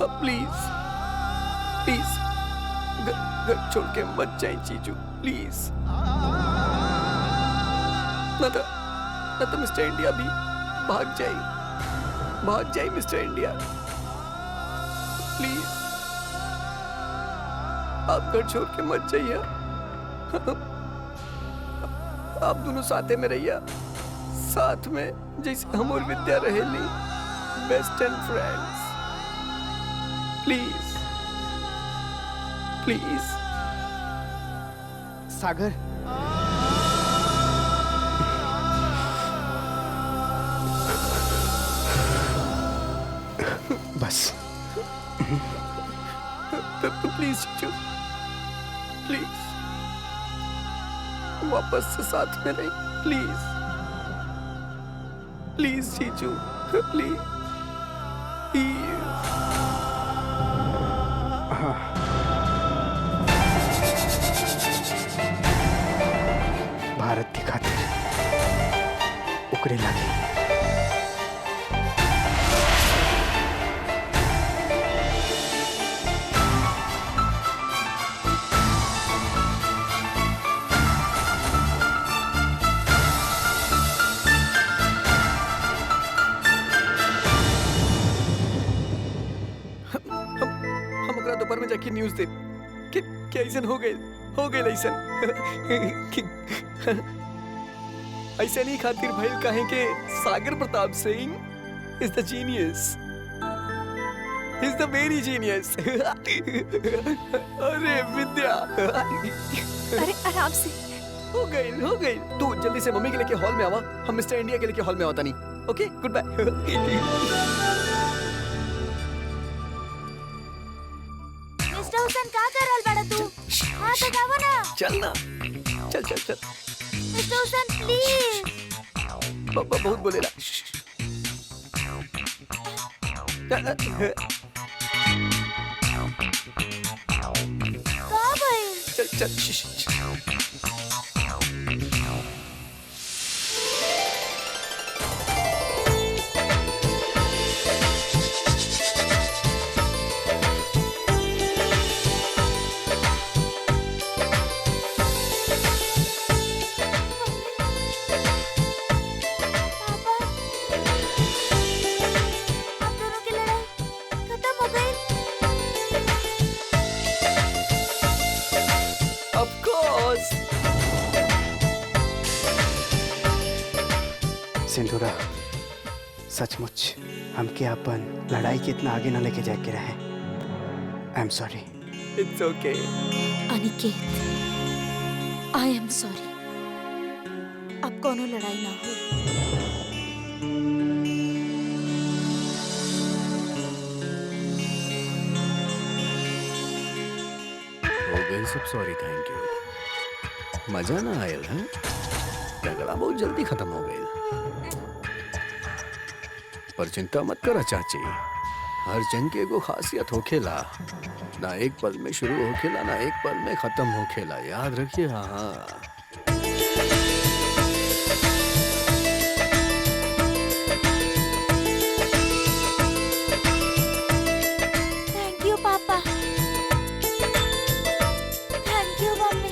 Please please घर छोड़ के मत जाए जीजू, प्लीज। न तो मिस्टर इंडिया भी भाग जाए मिस्टर इंडिया, प्लीज आप घर छोड़ के मत जाइए। आप दोनों साथ में रहिए, साथ में जैसे हम और विद्या रहेली, best and friends. Please please. Sagar, bus please जीजू, प्लीज वापस से साथ में रहे, प्लीज प्लीज जीजू, प्लीज। भारत की खातिर उकरे लागे। हम ओकरा दोपहर में जाके न्यूज दे कि ऐसन हो गए ऐसन। ऐसे नहीं खातिर भइल काहे के Sagar Pratap Singh is the genius, is the very genius. अरे विद्या, अरे आराम से। हो गई। तू जल्दी से मम्मी के लेके हॉल में आवा, हम मिस्टर इंडिया के लेके हॉल में आवता नहीं। ओके, गुड बाय। मिस्टर हुसैन का कर रहल बाड़ा तू? हां तो जाओ ना। चल ना, चल। Mister Hussain please. पापा बहुत बोलेला। का भइल? चल। सिंदूरा, सचमुच हमके अपन लड़ाई के इतना आगे न लेके जाके रहे। I am sorry. It's okay. Aniket, I am sorry. अब कोनो लड़ाई ना हो। हो गई सब, सॉरी, थैंक यू। मजा ना आयल है, झगड़ा बहुत जल्दी खत्म हो गई। पर चिंता मत करा चाची, हर जंग के एगो खासियत होखेला, ना एक पल में शुरू होखेला ना एक पल में खत्म होखेला, याद रखिए। हाँ, थैंक यू पापा, थैंक यू मम्मी।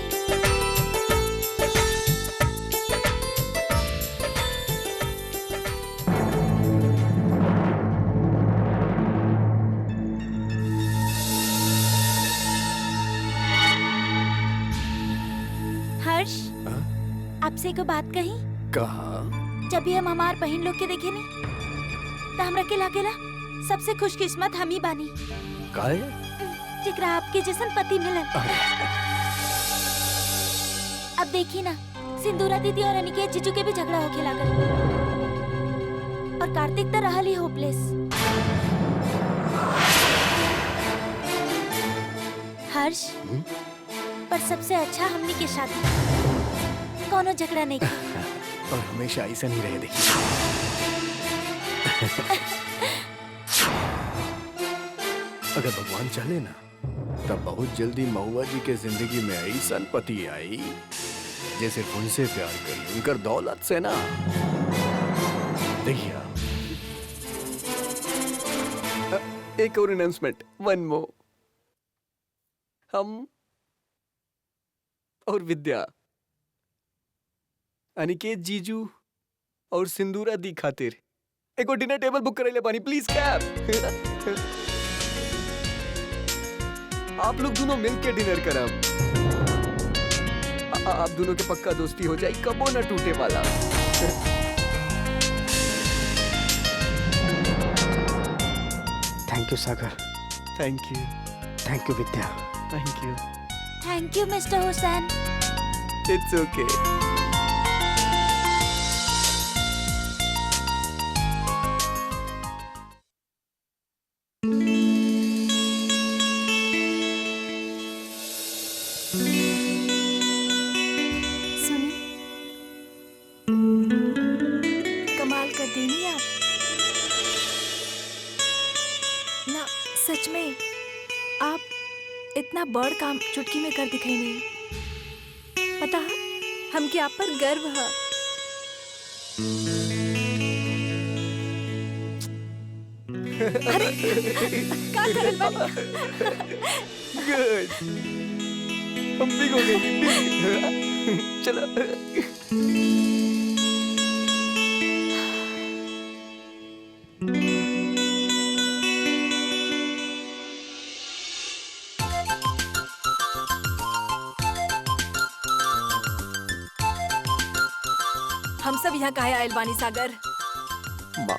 हर्ष, आपसे को बात कही? कहा? जब भी हम हमार बहन लोग के देखे नी तो हमरा के लागेला सबसे खुशकिस्मत हम ही बानी, काहे? जिकरा आपके जैसन पति मिलन। अब देखी ना, सिंदूरा दीदी और अनिकेत जीजू के भी झगड़ा होके लागल, और कार्तिक तो रहल ही होपलेस। हर्ष, पर सबसे अच्छा हमनी के शादी, कोनो झगड़ा नहीं की। और हमेशा ऐसा नहीं रहे, देखिए। अगर भगवान चाहे ना, तब बहुत जल्दी महुआ जी के जिंदगी में ऐसा पति आई जैसे उनसे प्यार करी, उनकर दौलत से ना। देखिए एक और अनाउंसमेंट, वन मोर। हम और विद्या अनिकेत जीजू और सिंदूरा दी खातिर एक और डिनर टेबल बुक करे ले पानी, प्लीज कैब। आप लोग दोनों मिलके डिनर करब। आप दोनों के पक्का दोस्ती हो जाए, कबो न टूटे वाला। Thank you Sagar. Thank you. Thank you Vidya. Thank you. Thank you mister Hussain. It's okay. सुनिए, कमाल कर दी नहीं आप। ना सच में आप इतना बड़ काम चुटकी में कर दिखाई नहीं। पता है हमके आप पर गर्व है। अरे का करल बानी? गुड। हम भी हो गए। चलो। हम सब यहाँ काहे आयल बानी सागर? माँ।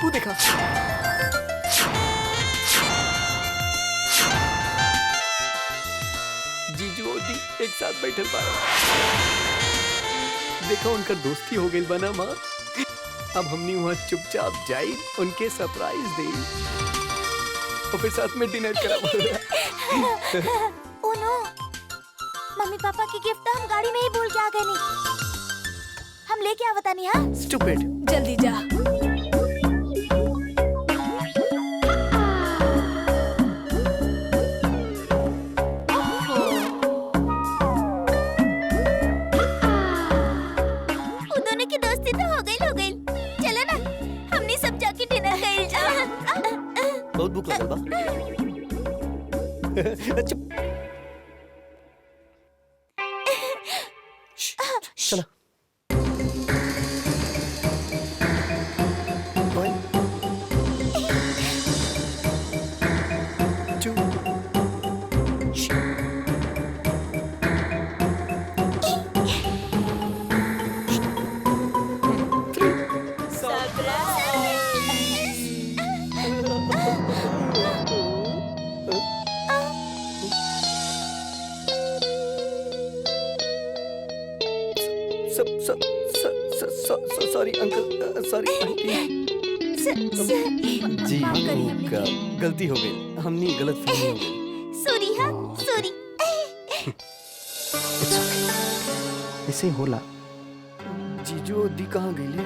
तू देखा। जीजू और दी एक साथ बैठल बा। देखो उनका दोस्ती हो गई बना माँ। अब हमनी वहाँ चुपचाप जाई, उनके सरप्राइज दे और फिर साथ में डिनर करा। ओ नो, मम्मी पापा की गिफ्ट हम गाड़ी में ही भूल के आ गए नहीं। हम लेके आवता नहीं। हाँ स्टूपिड। जल्दी जा। दोनों की दोस्ती तो हो गई। चलो ना, हमने सब जाके डिनर कर जा। बहुत भूख लगल बा। चुप। चलो। One, two, sorry uncle, sorry aunty जी। माफ करिए हमने का गलती हो गई, हमनी गलत फहमी हो गई। सॉरी। हाँ सॉरी। इट्स ओके, ऐसे ही होला। जीजू दी कहाँ गई ले?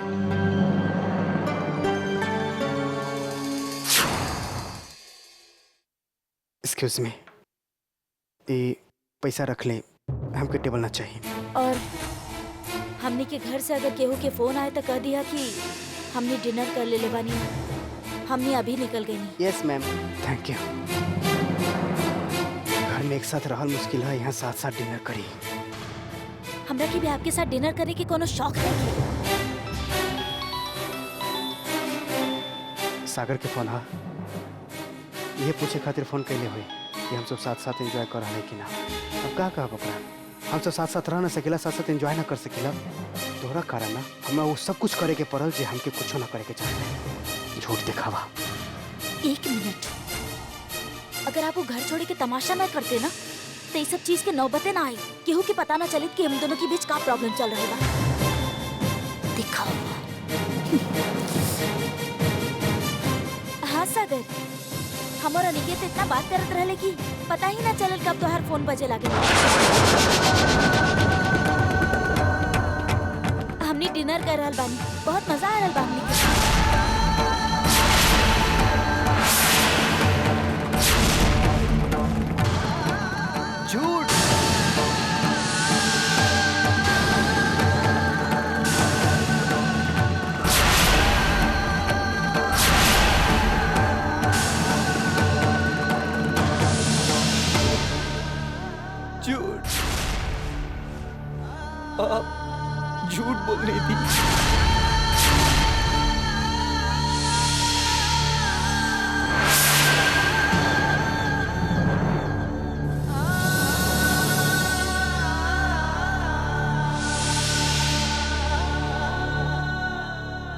एक्सक्यूज मी, ये पैसा रख ले, हमके टेबल ना चाहिए। और हमने के घर से अगर केहू के फोन आए तो कह दिया कि हमने डिनर कर ले बानी, हमने अभी निकल गई नहीं। Yes ma'am. Thank you. घर में एक साथ रहल मुश्किल है, यहाँ साथ साथ डिनर करी। हमरा के भी आपके साथ डिनर करने की कोनो शौक नहीं। सागर के फोन हा, ये पूछे खातिर फोन कैले हुए कि हम सब साथ साथ एंजॉय कर रहे कि ना। अब का कहा बकरा, हम सब साथ साथ रह ना सकेला, साथ साथ एंजॉय ना कर सकेला। तोहरा कारण ना हमें वो सब कुछ करे के पड़ल जे हमके कुछ ना करे के चाहते। झूठ दिखावा। एक मिनट, अगर आप वो घर छोड़ के तमाशा ना करते ना तो ये सब चीज के नौबते ना आई, केहू के पता ना चले कि हम दोनों के बीच का प्रॉब्लम चल रहा है। दिखाओ। हाँ सागर, हम और अनिकेत इतना बात करत रहे कि पता ही ना चलल कब तोहार फोन बजे लागे। हमने डिनर कर रहल बानी, बहुत मजा आ रहल बा हमनी के। झूठ। आप झूठ बोल रही थी।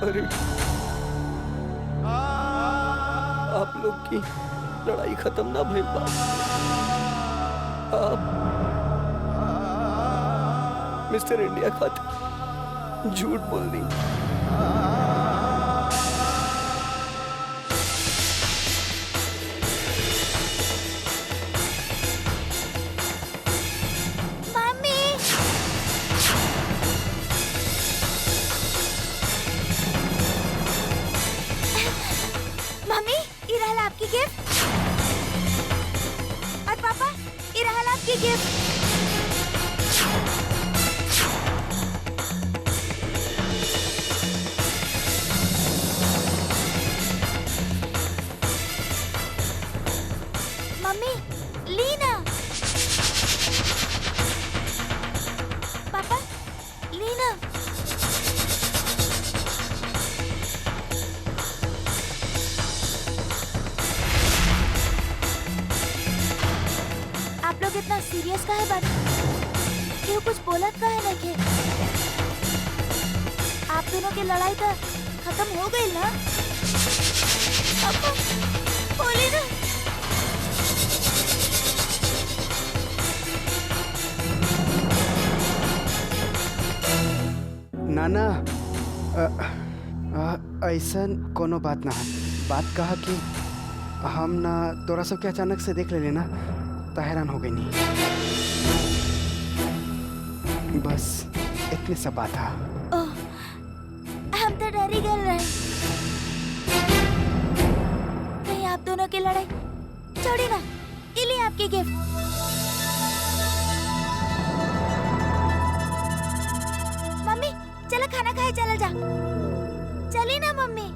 अरे आप लोग की लड़ाई खत्म ना भइल बा। आप मिस्टर इंडिया खातिर झूठ बोल दी। मम्मी मम्मी ये रहल आपकी गिफ्ट। और पापा ये रहल आपकी गिफ्ट। मम्मी लीना। पापा लीना। आप लोग इतना सीरियस का है बात? क्यों कुछ बोलत का है नहीं? आप दोनों की लड़ाई तो खत्म हो गई ना? पापा बोले ना। नाना ऐसन कोनो बात ना है। बात कहा कि हम ना तोरा सबके अचानक से देख ले लेना तो हैरान हो गई नहीं। बस इतनी सब बात है। ओह, हम तो डर ही गए रहे। कहीं आप दोनों की लड़ाई छोड़ी ना। ये लिए आपकी गिफ्ट। मम्मी चलो खाना खाए चला जा। चली ना मम्मी।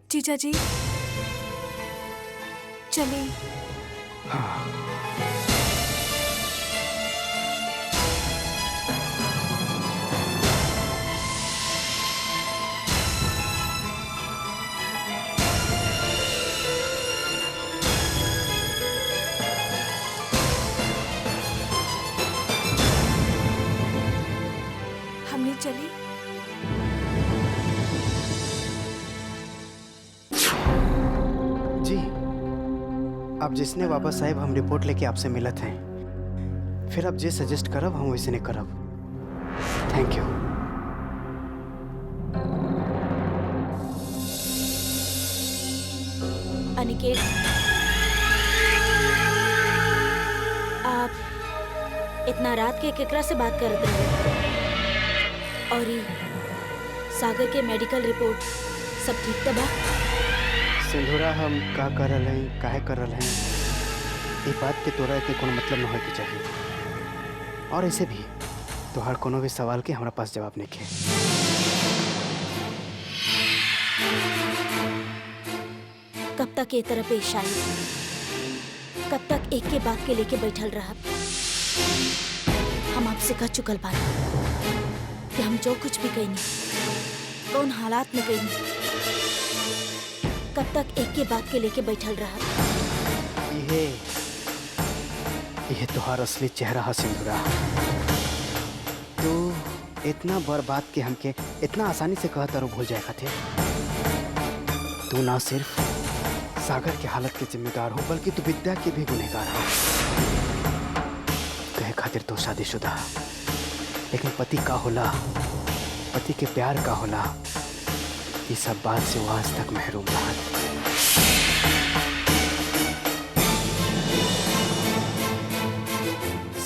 जीजा जी चलिए। हमने चली। जी अब जिसने वापस आए हम रिपोर्ट लेके आपसे मिलत हैं। फिर आप जे सजेस्ट करब हम वैसे नहीं करब। Thank you. अनिकेत आप इतना रात के केकरा से बात करते रहे? और ये सागर के मेडिकल रिपोर्ट सब ठीक तो बा? सिंधुरा हम का कर रहे हैं काहे कर रहे हैं ये बात के तोरा के कोनो मतलब न होए के चाहिए। और ऐसे भी तोहार कोनो भी सवाल के हमारा पास जवाब नहीं है। कब तक ये तरह पेश आई? कब तक एक के बात के लेके बैठल रहा? हम आपसे कह चुकल बानी कि हम जो कुछ भी कहीं कौन हालात में कहीं कब तक एक के बात के लेके बैठल रहा? यह तोहार असली चेहरा है सिंधुरा। तू इतना बड़ बात के हमके इतना आसानी से कहता रो भूल जाए खातिर। तू ना सिर्फ सागर के हालत के जिम्मेदार हो बल्कि तू विद्या के भी गुनहगार हो। कहे खातिर तो शादीशुदा लेकिन पति का होला, पति के प्यार का होला, ये सब बात से वो आज तक महरूम रहा।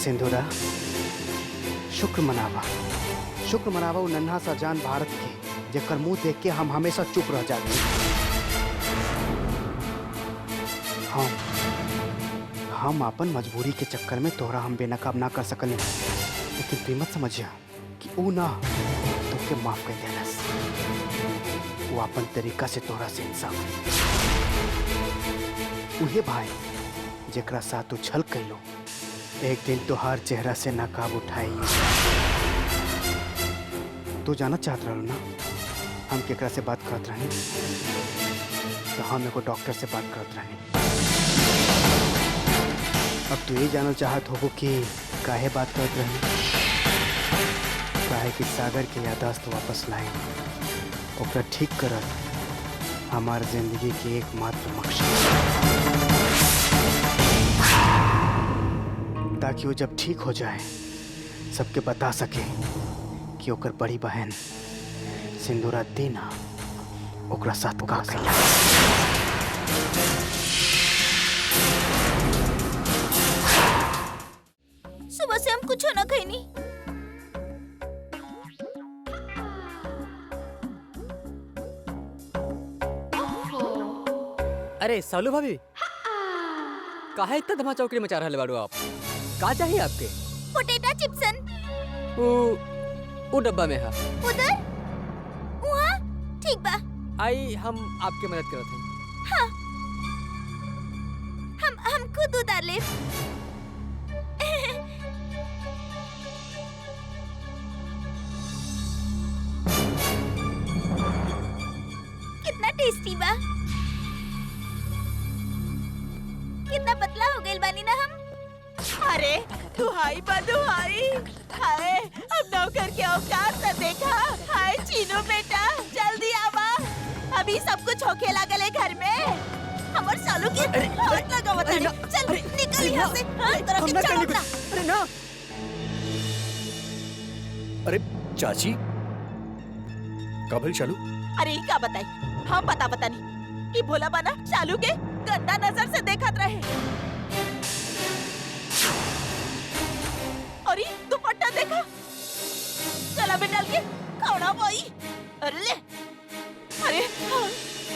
सिंधुरा शुक्र मनावा वो नन्हा सा जान भारत के जेकर मुंह देख के हम हमेशा चुप रह जाते। हम अपन मजबूरी के चक्कर में तोहरा हम बेनकाब ना कर सकल, लेकिन तू मत समझिया कि ऊ ना तोके माफ कर देलस। वो अपन तरीका से तोहरा से इंसाफ उहे भाई जेकरा साथ तू छल कैलो एक दिन तोहार चेहरा से नकाब उठाई। तू जाना चाहत रहो ना हम केकरा से बात करत रहनी, तो हम एगो डॉक्टर से बात करत रहनी। अब तू ये जानल चाहत होगो कि काहे बात करत रहनी? काहे कि सागर के याददाश्त वापस लाए, ओकरा ठीक करत हमार जिंदगी के एकमात्र मकसद, ताकि वो जब ठीक हो जाए सबके बता सके कि ओकर बड़ी बहन सिंदूरा दीना ओकरा साथ का कैला। सुबह से हम कुछ ना खैनी। अरे सालू भाभी, काहे इतना धमा चौकड़ी मचा रहले बाड़ू आप? का चाहिए आपके? पोटैटो चिप्सन। वो डब्बा में है। उधर वहाँ ठीक बा। आई हम आपके मदद करत हई। हाँ, हम खुद उतार ले। कितना टेस्टी बा। कितना पतला हो गइल बानी ना हम। अरे दुहाई बा दुहाई। हाय अब नौकर के औकात न देखा। हाय चीनू बेटा जल्दी आवा, अभी सब कुछ होके लागल है घर में। हमर सालू के हाथ लगावत है। चल निकल यहाँ से। हाँ, तरह के चलो अपना। अरे ना। अरे चाची काबिल चालू। अरे का बताई, हम पता नहीं कि भोला बना चालू के गंदा नजर से देखत रहे। अरे दुपट्टा देखा, चला में डाल के कौड़ा बोई। अरे ले, अरे हाँ,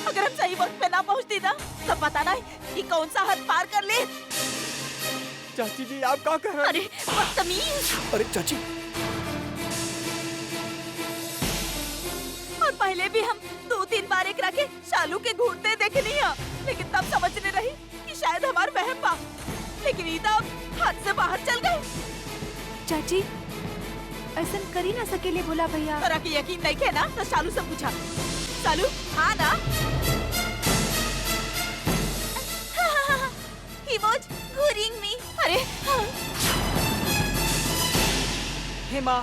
अगर हम सही वक्त पे ना पहुंचती ना तो पता नहीं कि कौन सा हद पार कर ले। चाची जी आप क्या कर रहे हैं? अरे बदतमीज। अरे चाची, और पहले भी हम 2-3 बार एक रखे शालू के घूरते देखे नहीं है, लेकिन तब समझने रही कि शायद हमार वहम बा, लेकिन ये तो हाथ से बाहर चल गए। चाची ऐसा करी ना सकेले भोला भैया। तोरा के यकीन नहीं है ना तो शालू से पूछा। शालू हाँ ना? He was घूरिंग मी। अरे हाँ। हेमा,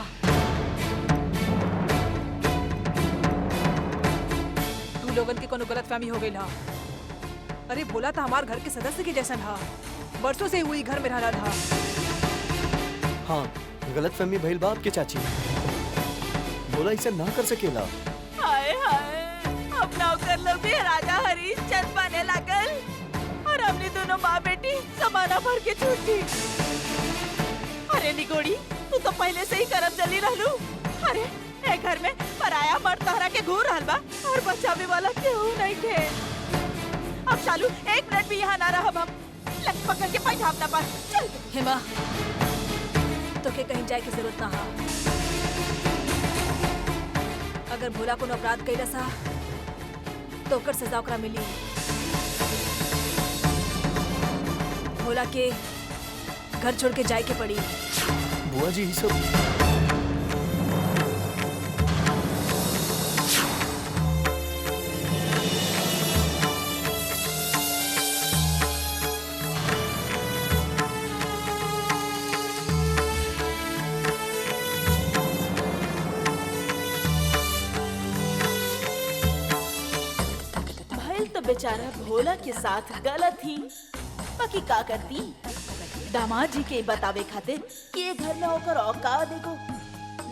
तू लोगन के कोनो गलतफहमी हो गई हा। अरे भोला तो हमार घर के सदस्य के जैसन हा, बरसों से हुई घर में रह रहा। हाँ गलतफहमी भइल बा आपके चाची। बोला इसे ना कर सकेला। हाय हाय, अब नौकर लोग भी राजा हरीश चंद बने लागल और हमने दोनों माँ बेटी समाना भर के छूटी। अरे निगोड़ी, तू तो पहले से ही करम जली रहलू। अरे ए घर में पराया मर्द तहरा के घूर रहल बा और बचावे वाला केहू नहीं थे। अब शालू 1 मिनट भी यहाँ ना रहब हम। लग पकड़ के पैठा अपना पास चल। हेमा, तो के कहीं जाए की जरूरत ना हा। अगर भोला को अपराध कैला सा तो ओकर सजा ओकरा मिली। भोला के घर छोड़ के जाए के पड़ी। बुआ जी ये सब बेचारा भोला के साथ गलत ही, बाकी का करती। दामाद जी के बतावे खातिर कि ये घर में होकर औकात देखो,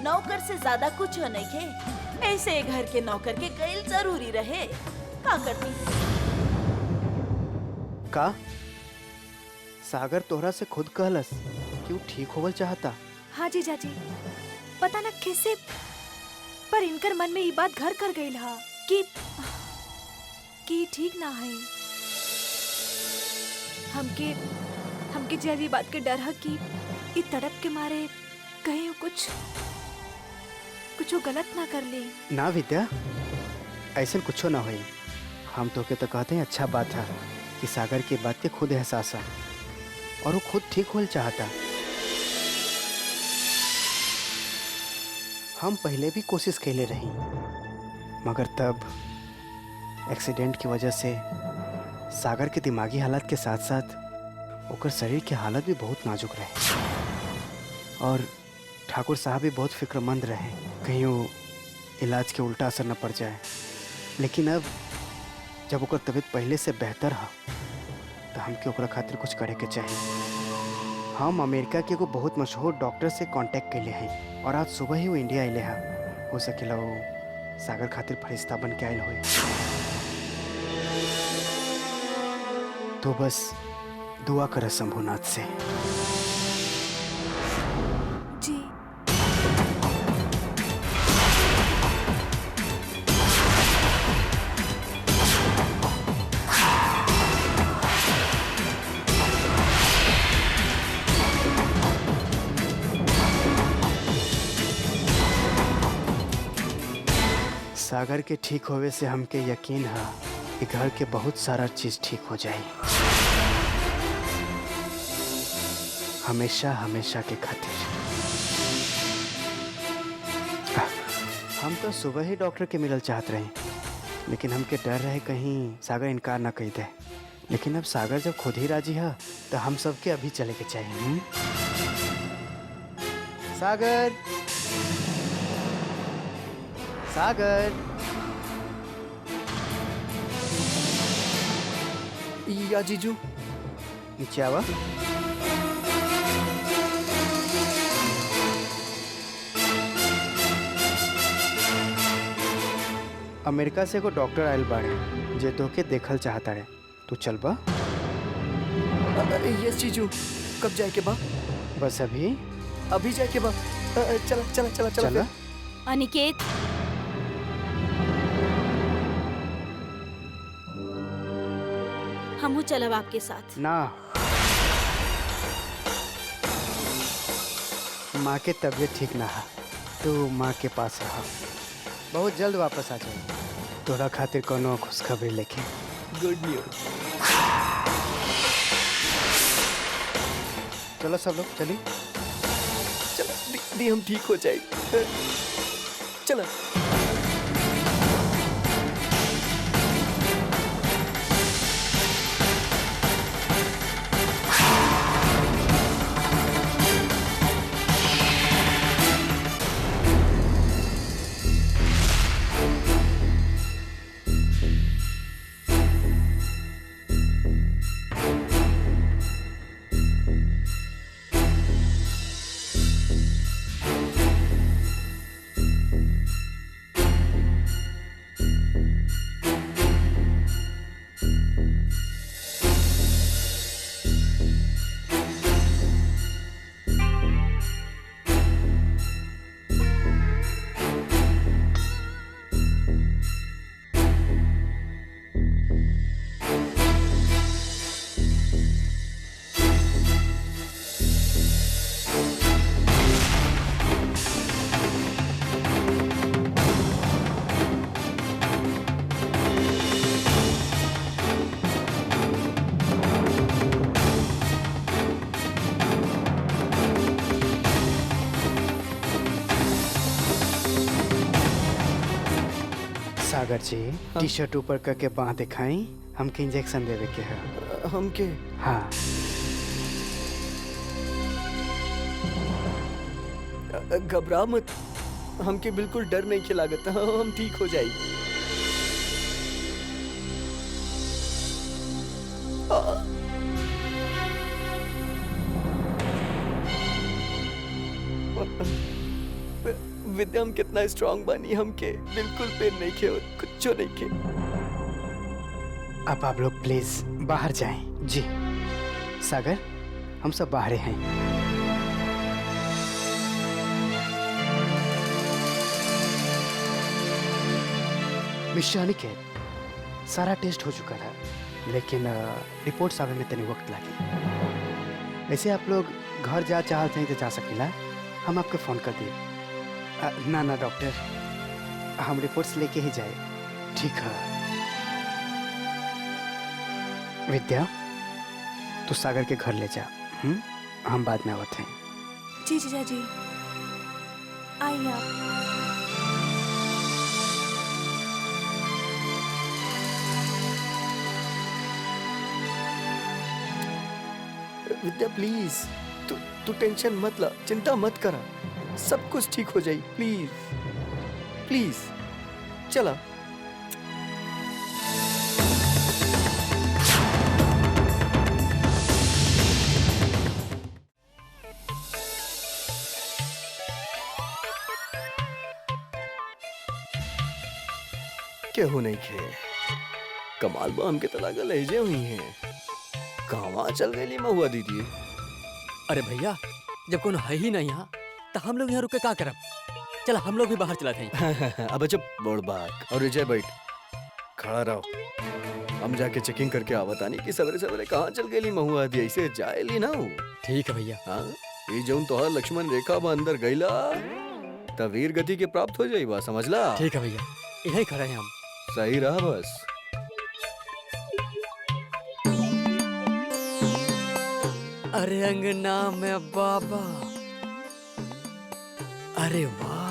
नौकर से ज्यादा कुछ नहीं के। ऐसे घर के नौकर के गैल जरूरी रहे। का करती? का सागर तोहरा से खुद कहलस कि वो ठीक होवल चाहता? हाँ जी चाची, पता न कैसे पर इनकर मन में ये बात घर कर गई हा कि ठीक ना है। हमके हमके ज्यादा ये बात के डर है कि इ तड़प के मारे कहीं वो कुछ गलत ना कर ले। ना विद्या, ऐसा कुछ ना होई। हम तो के तो कहते हैं अच्छा बात है कि सागर की बात के खुद एहसास है और वो खुद ठीक होल चाहता। हम पहले भी कोशिश कैले रही, मगर तब एक्सीडेंट की वजह से सागर के दिमागी हालत के साथ साथ ओकर शरीर की हालत भी बहुत नाजुक रहे और ठाकुर साहब भी बहुत फिक्रमंद रहे कहीं वो इलाज के उल्टा असर न पड़ जाए। लेकिन अब जब ओकर तबीयत पहले से बेहतर है तो हमके ओकरा खातिर कुछ करे के चाहिए। हम अमेरिका के एगो बहुत मशहूर डॉक्टर से कांटेक्ट कैले हैं और आज सुबह ही वो इंडिया अले हैं। हो सकेला वो सागर खातिर फरिश्ता बन के आयल हुए। तो बस दुआ कर शंभुनाथ से। जी सागर के ठीक होवे से हमके यकीन है कि घर के बहुत सारा चीज ठीक हो जाए, हमेशा हमेशा के खातिर। हम तो सुबह ही डॉक्टर के मिलल चाहत रहे, लेकिन हमके डर रहे कहीं सागर इनकार ना कही दे। लेकिन अब सागर जब खुद ही राजी है तो हम सबके अभी चले के चाहिए। सागर, सागर, या जीजू नीचे आवा। अमेरिका से एगो डॉक्टर आयल बाड़े जे तोके देखल चाहता है। तू चल बा। यस जीजू, कब जाए के बा? बस अभी अभी जाए के बा। चला चला चला चला चला। अनिकेत, हमहू चलब आपके साथ। ना, माँ के तबीयत ठीक ना है तो माँ के पास रहा। बहुत जल्द वापस आ जाए। तोरा खातिर कोनो खुशखबरी लेके। Good news. चलो सब लोग चलिए। चला दी हम ठीक हो जाए। चला। सागर जी, टी शर्ट ऊपर करके बांह दिखाई। हमके इंजेक्शन देवे के है। हमके हाँ। घबरा मत, हमके बिल्कुल डर नहीं के लागत। हम ठीक हो जाए। विद्या हम कितना स्ट्रांग बनी, हमके बिल्कुल पेन नहीं के, कुछ नहीं के। अब आप लोग प्लीज बाहर जाएं। जी सागर, हम सब बाहर हैं। मिस्टर अनिकेत, सारा टेस्ट हो चुका था, लेकिन रिपोर्ट्स आने में तनी वक्त लगी। ऐसे आप लोग घर जा चाहते हैं तो जा सकेला, हम आपको फ़ोन कर दिए। ना ना डॉक्टर, हम रिपोर्ट्स लेके ही जाए। ठीक है विद्या, तू सागर के घर ले जा। हम बाद में आवत हैं। जी जीजा जी, आइए आप। विद्या प्लीज, तू टेंशन मत ला, चिंता मत करा, सब कुछ ठीक हो जाए। प्लीज प्लीज चला। केहू नहीं खे, कमाल बा हमके तलाक लहजे हुई हैं। कहवा चल गई महुआ दीदी? अरे भैया, जब कोनो है ही नहीं यहाँ तो हम लोग यहाँ रुक के का करब? चला हम लोग भी बाहर चला थे। अब जब बोल बात और विजय बैठ खड़ा रहो, हम जाके चेकिंग करके आवतानी कि सवेरे सवेरे कहाँ चल गई महुआ दी, ऐसे जाएली ना हो। ठीक है भैया। हाँ, ये जौन तोहर लक्ष्मण रेखा बा अंदर गईला त वीर गति के प्राप्त हो जाई बा, समझला? ठीक है भैया, यहीं खड़े हैं हम। सही रहा बस। अरे अंगना में बाबा, अरे वाह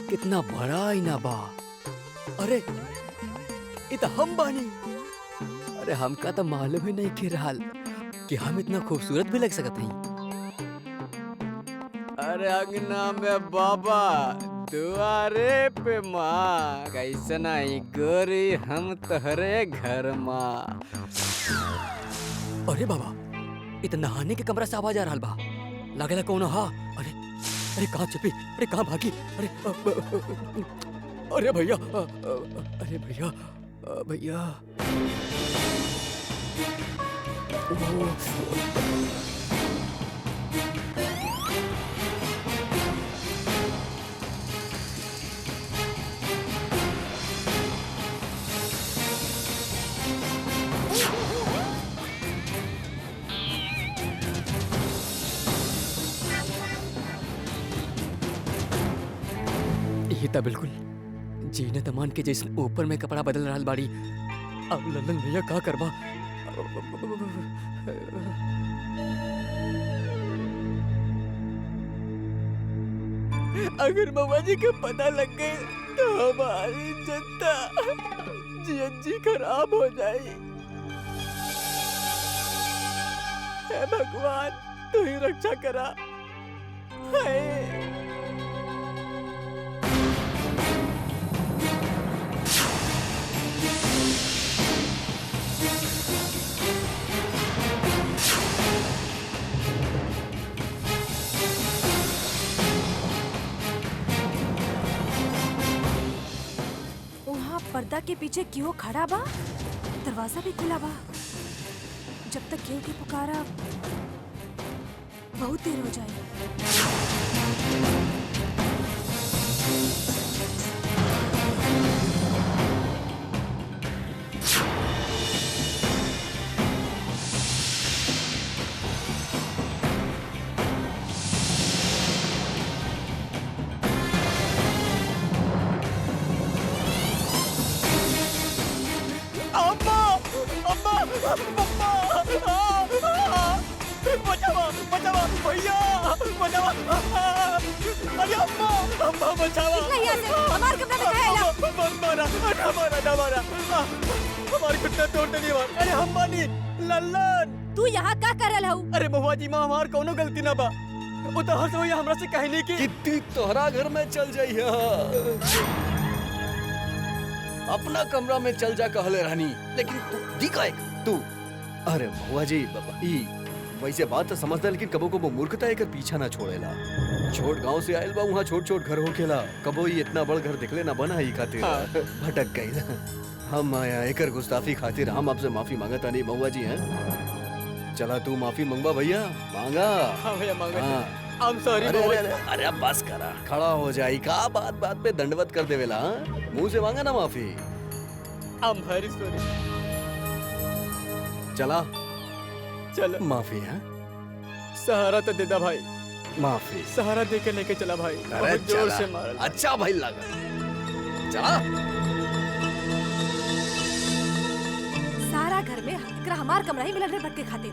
कितना बड़ा आईना बा। अरे ये तो हम बानी। अरे हमका तो मालूम ही नहीं के रहल कि हम इतना खूबसूरत भी लग सकते हैं। अरे अंगना में बाबा, दुआरे पे माँ, कैसे नहीं गोरी हम तोहरे घर माँ। अरे बाबा, इत नहाने के कमरा से आवाज आ रहा बा, लगेला कौन हा। अरे अरे कहाँ छुपी, अरे कहाँ भागी? अरे अरे भैया, अरे भैया भैया। ये तो बिल्कुल जीने तमान के जैसे ऊपर में कपड़ा बदल रहा बाड़ी। अब लल्लन भैया का करबा? अगर मामा जी के पता लग गए तो हमारी जनता जी खराब हो जाए। हे भगवान, तू ही रक्षा करा। हाय पर्दा के पीछे क्यों खड़ा बा? दरवाजा भी खुला बा। जब तक क्यों की पुकारा बहुत देर हो जाए। तू यहाँ का कर रहा हूँ? अरे बउआ जी, माँ हमार कोनो गलती ना बा। वो तो हर समय हमरा से कहने की कितनी तोहरा घर में चल जाई है। अपना कमरा में चल जा कहले रहनी, लेकिन तू दिखा एक तू। अरे बुआ जी बाबा, ई वैसे बात तो समझदा, लेकिन कबो कबो मूर्खता एकर पीछा ना छोड़ेला। छोट गांव से आयल बा, वहाँ छोट छोट घर होखेला। कबो ई इतना बड़ घर दिखले ना बना ई खातिर भटक गई ना। हम आया एकर गुस्ताफी खातिर हम आपसे माफी मांगता नहीं बुआ जी हैं। चला तू माफी मंगवा भैया, मांगा। हाँ भैया मांगा। हाँ। I'm sorry अरे बुआ अरे जी। अरे अब बस करा, खड़ा हो जाई का बात बात पे दंडवत कर देवेला। मुंह से मांगा ना माफी। I'm very sorry। चला चल माफी है, सहारा तो दे दा भाई, माफी। सहारा दे के लेके चला भाई। अरे बहुत जोर चला। से मार। अच्छा भाई लगा, चला। सारा घर में एकरा हमार कमरा ही मिलल रहे भटके खातिर।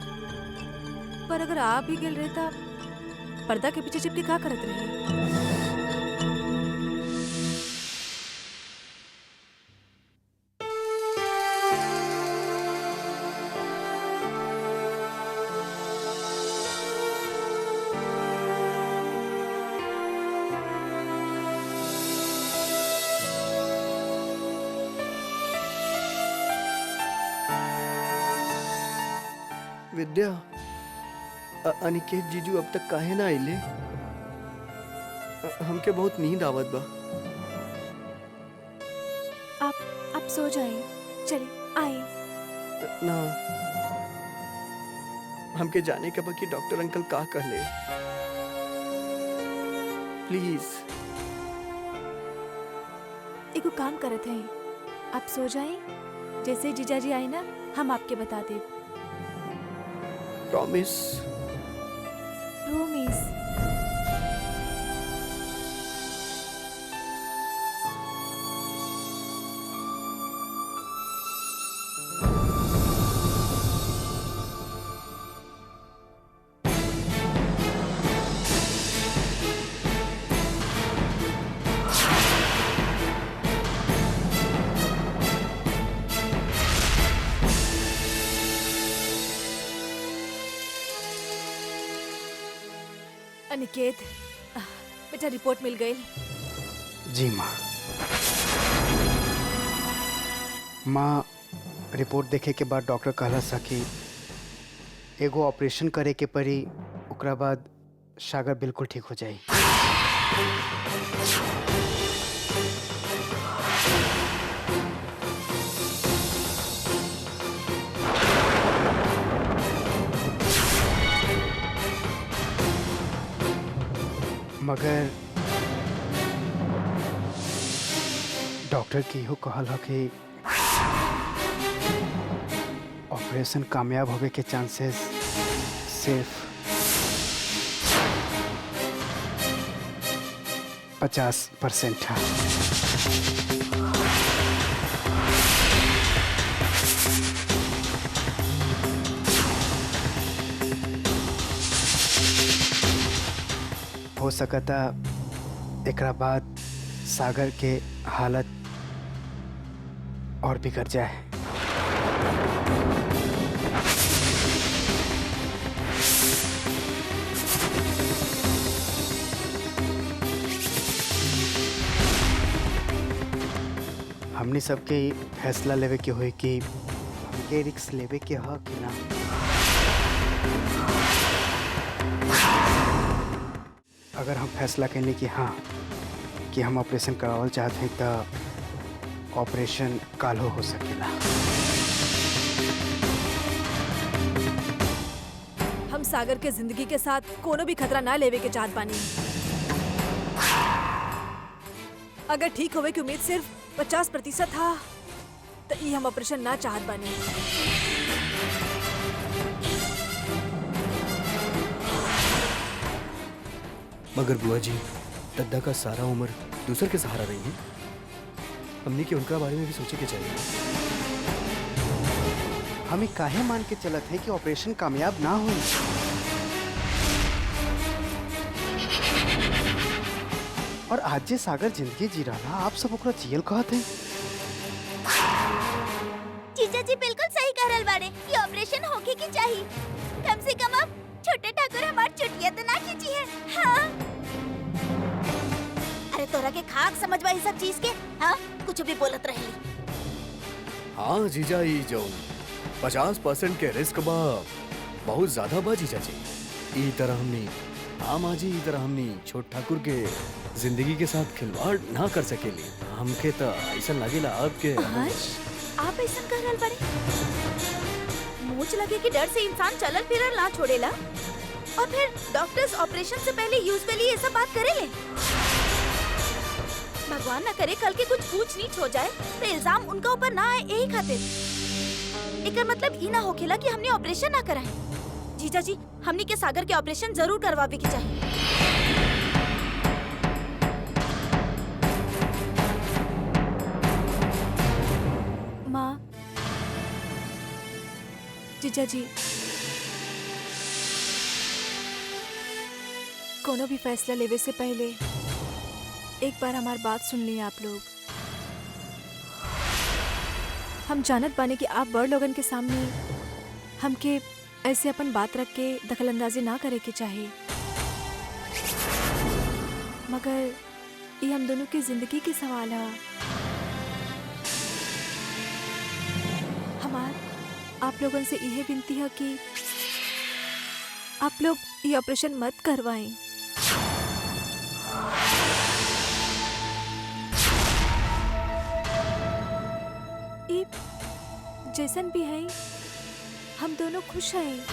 पर अगर आप ही गेल रहता पर्दा के पीछे चिपके का करत रहे? विद्या, अनिकेत जीजू अब तक काहे ना आइले? हमके बहुत नींद आवत बा। आप सो जाए, चलिए आए। ना, हमके जाने का बा कि डॉक्टर अंकल का कहले। प्लीज। एगो काम करत हैं, आप सो जाए, जैसे जीजाजी आए ना हम आपके बता दे। प्रॉमिस। प्रोमिस। अनिकेत, बेटा रिपोर्ट मिल गई। जी माँ। माँ, रिपोर्ट देखे के बाद डॉक्टर कहला सा कि एगो ऑपरेशन करे के पड़ी, ओकरा बाद सागर बिल्कुल ठीक हो जाई। मगर डॉक्टर की इहो कहल ह कि ऑपरेशन कामयाब होवे के चांसेस सिर्फ 50% है। हो सकता एकरा बाद सागर के हालत और बिगड़ जाए। हमने सबके फैसला लेवे के होई कि हमके रिस्क लेवे के ह कि ना। अगर हम फैसला करें कि हाँ कि हम ऑपरेशन करावल चाहते हैं तो ऑपरेशन काल्हो हो सकेला। हम सागर के जिंदगी के साथ कोनो भी खतरा ना लेवे के चाहत बानी। अगर ठीक होवे की उम्मीद सिर्फ 50% था तो ये हम ऑपरेशन ना चाहत बानी। मगर बुआ जी, दद्दा का सारा उम्र दूसर के सहारा रही है। हमने के उनका बारे में भी सोचे के चाहिए। हमें काहे मान के चलत है कि ऑपरेशन कामयाब ना हो। और आज जे सागर जिंदगी जी रहा, आप सब ओकरा जियल कहत हैं। जीजा जी बिल्कुल सही कह रहल बाड़े। ये ऑपरेशन होके की चाहिए। कम से कम अब छोटे ठाकुर हमार चुटिया तो ना खींची है। हाँ। अरे तोरा के खाक समझबा ये सब चीज के? हाँ, कुछ भी बोलत रहेली। हाँ जीजा, ई जो 50% के रिस्क बा बहुत ज्यादा बा जीजा जी। ई तरह हमनी, हाँ माँ जी, ई तरह हमनी छोट ठाकुर के जिंदगी के साथ खिलवाड़ ना कर सकेली। हमके तो ऐसा लागेला आपके। हर्ष, आप ऐसा कह रहल बाड़े? मूंछ लगे कि डर से इंसान चलल फिरल ना छोड़ेला। और फिर डॉक्टर्स ऑपरेशन से पहले यूजुअली ये सब बात करेले। भगवान ना करे कल के कुछ ऊंच नीच हो जाए तो इल्जाम उनका ऊपर ना आए, यही खातिर। एकर मतलब ई ना होखेला कि हमने ऑपरेशन ना कराए। जीजा जी, हमनी के सागर के ऑपरेशन जरूर करवावे के चाहिए। माँ, जीजा जी, कोनो भी फैसला लेवे से पहले एक बार हमारी बात सुन लिए आप लोग। हम जानत बाने कि आप बड़ लोगन के सामने हमके ऐसे अपन बात रख के दखलंदाजी ना करे के चाहे, मगर ये हम दोनों की जिंदगी के सवाल है। हमार आप लोगन से यह विनती है कि आप लोग ये ऑपरेशन मत करवाएं। ये जैसन भी है, हम दोनों खुश हैं।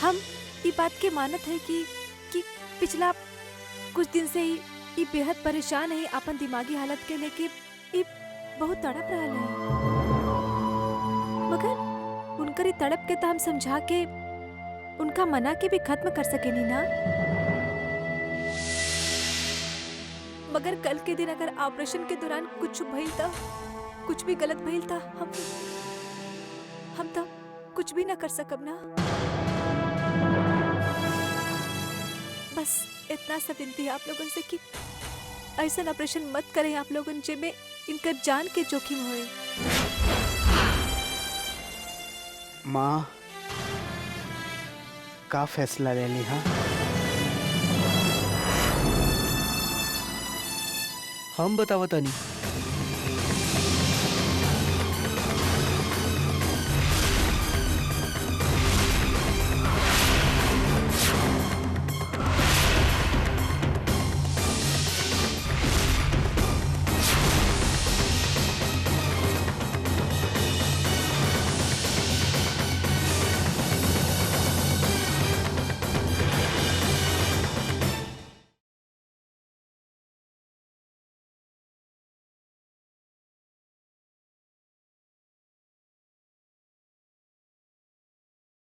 हम ये बात के मानत है कि पिछला कुछ दिन से ही ये बेहद परेशान है अपन दिमागी हालत के लेके, ये बहुत तड़प रहा है, मगर उनकर ये तड़प के तो हम समझा के उनका मना के भी खत्म कर सकेनी ना। मगर कल के दिन अगर ऑपरेशन के दौरान कुछ भइल था, कुछ भी गलत भइल था, हम तो कुछ भी ना कर सकब ना। बस इतना सा विनती है आप लोगन से कि ऐसा ऑपरेशन मत करें आप लोगन, जिसमें इनका जान के जोखिम होए। माँ, का फैसला ले ली? हाँ, हम बतावता नहीं।